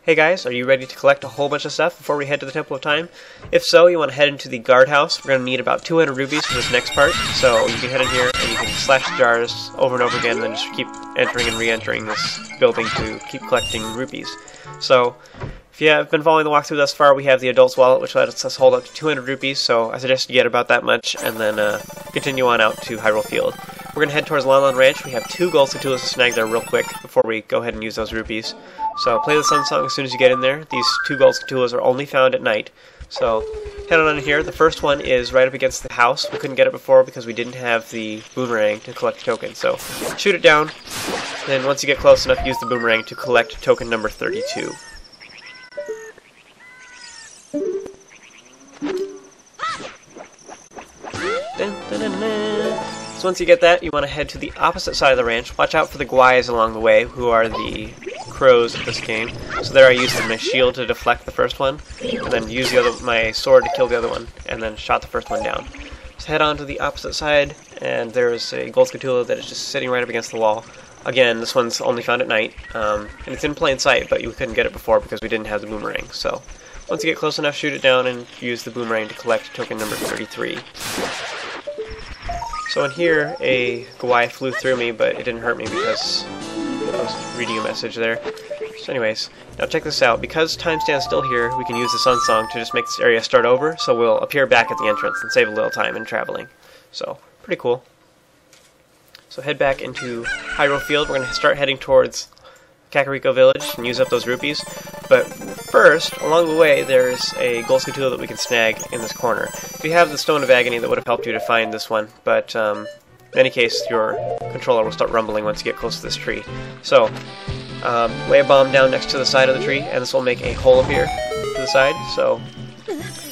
Hey guys, are you ready to collect a whole bunch of stuff before we head to the Temple of Time? If so, you want to head into the guardhouse. We're going to need about 200 rupees for this next part, so you can head in here and you can slash the jars over and over again and then just keep entering and re-entering this building to keep collecting rupees. So, if you have been following the walkthrough thus far, we have the adult's wallet, which lets us hold up to 200 rupees, so I suggest you get about that much and then continue on out to Hyrule Field. We're going to head towards Lon Lon Ranch. We have 2 gold Skulltulas to snag there real quick before we go ahead and use those rupees. So play the Sun Song as soon as you get in there. These 2 gold Skulltulas are only found at night. So head on in here. The first one is right up against the house. We couldn't get it before because we didn't have the boomerang to collect a token. So shoot it down. Then once you get close enough, use the boomerang to collect token number 32. So once you get that, you want to head to the opposite side of the ranch. Watch out for the Guais along the way, who are the crows of this game. So there I used my shield to deflect the first one, and then used my sword to kill the other one, and then shot the first one down. So head on to the opposite side, and there's a gold Skulltula that is just sitting right up against the wall. Again, this one's only found at night, and it's in plain sight, but you couldn't get it before because we didn't have the boomerang. So once you get close enough, shoot it down and use the boomerang to collect token number 33. So in here, a Guai flew through me, but it didn't hurt me because I was reading a message there. So anyways, now check this out. Because time stands still here, we can use the Sun Song to just make this area start over, so we'll appear back at the entrance and save a little time in traveling. So, pretty cool. So head back into Hyrule Field. We're going to start heading towards Kakariko Village and use up those rupees. But first, along the way, there's a gold Skulltula that we can snag in this corner. If you have the Stone of Agony, that would have helped you to find this one, but in any case, your controller will start rumbling once you get close to this tree. So, lay a bomb down next to the side of the tree, and this will make a hole appear to the side. So,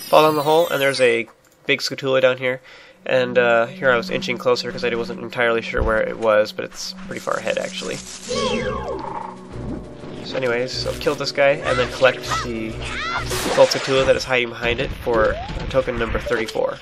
fall down the hole, and there's a big Skulltula down here. And here I was inching closer because I wasn't entirely sure where it was, but it's pretty far ahead, actually. So anyways, so kill this guy, and then collect the gold Skulltula that is hiding behind it for token number 34.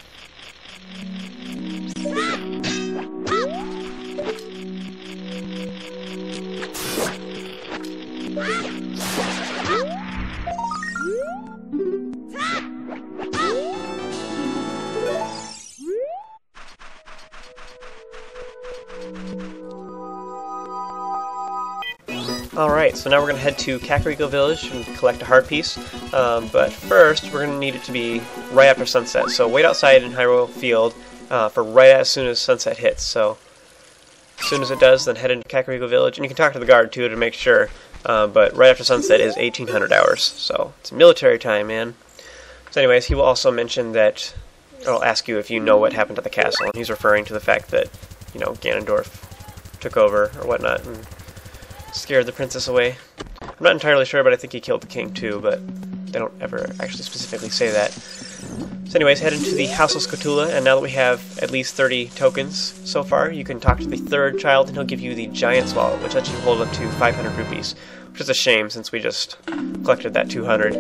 Alright, so now we're going to head to Kakariko Village and collect a heart piece, but first we're going to need it to be right after sunset, so wait outside in Hyrule Field for right as soon as sunset hits. So as soon as it does, then head into Kakariko Village, and you can talk to the guard too to make sure, but right after sunset is 1800 hours, so it's military time, man. So anyways, he will also mention that, I'll ask you if you know what happened to the castle, and he's referring to the fact that, you know, Ganondorf took over or whatnot and scared the princess away. I'm not entirely sure, but I think he killed the king too, but they don't ever actually specifically say that. So anyways, head into the House of Skulltula, and now that we have at least 30 tokens so far, you can talk to the 3rd child, and he'll give you the Giant's Wallet, which lets you hold up to 500 rupees, which is a shame since we just collected that 200.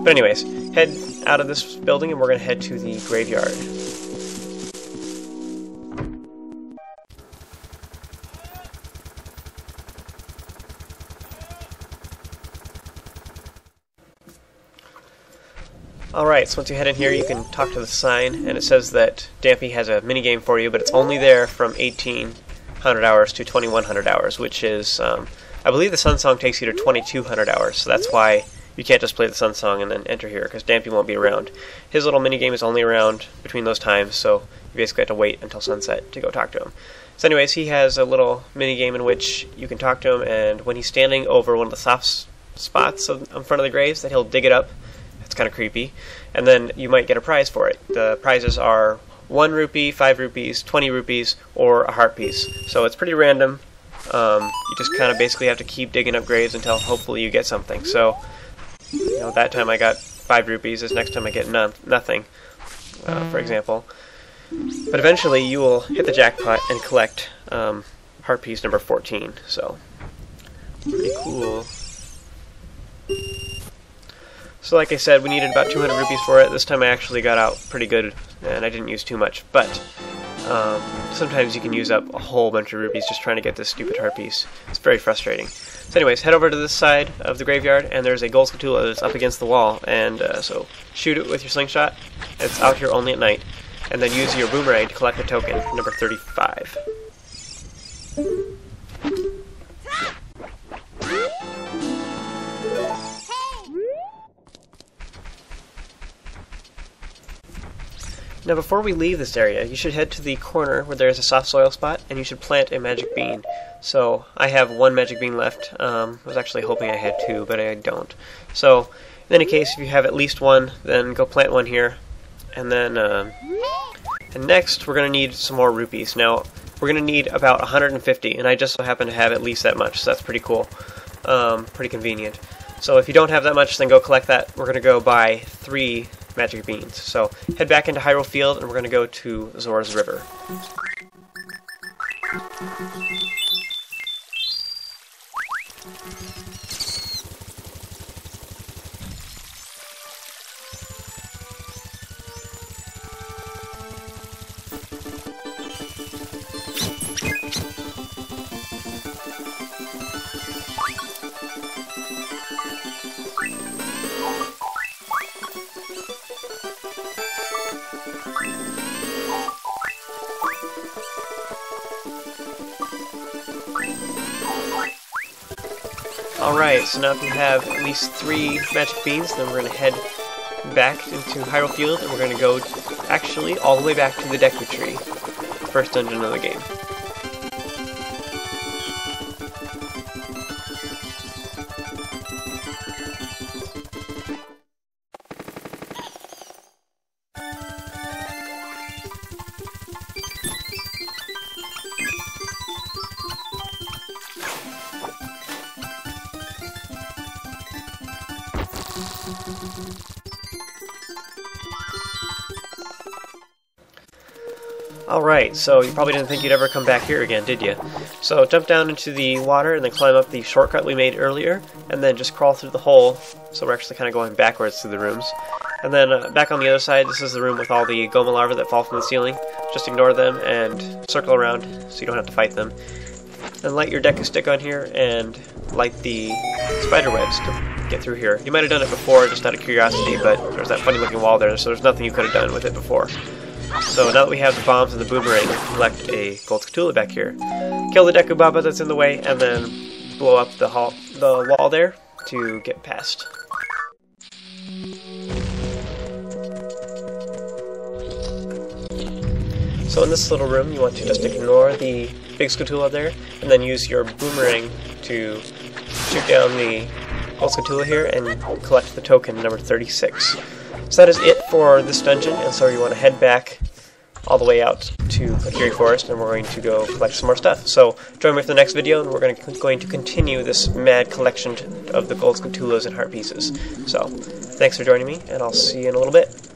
But anyways, head out of this building, and we're going to head to the graveyard. Alright, so once you head in here, you can talk to the sign, and it says that Dampé has a minigame for you, but it's only there from 1800 hours to 2100 hours, which is, I believe the Sun Song takes you to 2200 hours, so that's why you can't just play the Sun Song and then enter here, because Dampé won't be around. His little minigame is only around between those times, so you basically have to wait until sunset to go talk to him. So anyways, he has a little minigame in which you can talk to him, and when he's standing over one of the soft spots in front of the graves, that he'll dig it up. It's kind of creepy, and then you might get a prize for it. The prizes are 1 rupee, 5 rupees, 20 rupees, or a heart piece. So it's pretty random. You just kind of basically have to keep digging up graves until hopefully you get something. So, you know, that time I got 5 rupees. This next time I get nothing, for example. But eventually you will hit the jackpot and collect heart piece number 14. So, pretty cool. So like I said, we needed about 200 rupees for it. This time I actually got out pretty good, and I didn't use too much. But Sometimes you can use up a whole bunch of rupees just trying to get this stupid heart piece. It's very frustrating. So anyways, head over to this side of the graveyard, and there's a gold Skulltula that's up against the wall, and so shoot it with your slingshot. It's out here only at night. And then use your boomerang to collect a token, number 35. Now before we leave this area, you should head to the corner where there is a soft soil spot, and you should plant a magic bean. So I have one magic bean left. I was actually hoping I had two, but I don't. So in any case, if you have at least one, then go plant one here. And then, and next we're going to need some more rupees. Now we're going to need about 150, and I just so happen to have at least that much, so that's pretty cool. Pretty convenient. So if you don't have that much, then go collect that. We're going to go buy 3 magic beans. So head back into Hyrule Field, and we're going to go to Zora's River. Alright, so now if you have at least 3 magic beans, then we're going to head back into Hyrule Field, and we're going to go actually all the way back to the Deku Tree, first dungeon of the game. Alright, so you probably didn't think you'd ever come back here again, did you? So jump down into the water and then climb up the shortcut we made earlier, and then just crawl through the hole, so we're actually kind of going backwards through the rooms. And then back on the other side, this is the room with all the Goma larvae that fall from the ceiling. Just ignore them and circle around so you don't have to fight them. And light your Deku Stick on here and light the spider webs to get through here. You might have done it before just out of curiosity, but there's that funny looking wall there, so there's nothing you could have done with it before. So now that we have the bombs and the boomerang, collect a gold Skulltula back here. Kill the Deku Baba that's in the way, and then blow up the wall there to get past. So in this little room, you want to just ignore the big Skulltula there, and then use your boomerang to shoot down the gold Skulltula here and collect the token number 36. So that is it for this dungeon, and so you want to head back all the way out to Kokiri Forest, and we're going to go collect some more stuff. So join me for the next video, and we're going to continue this mad collection of the gold Skulltulas and heart pieces. So thanks for joining me, and I'll see you in a little bit.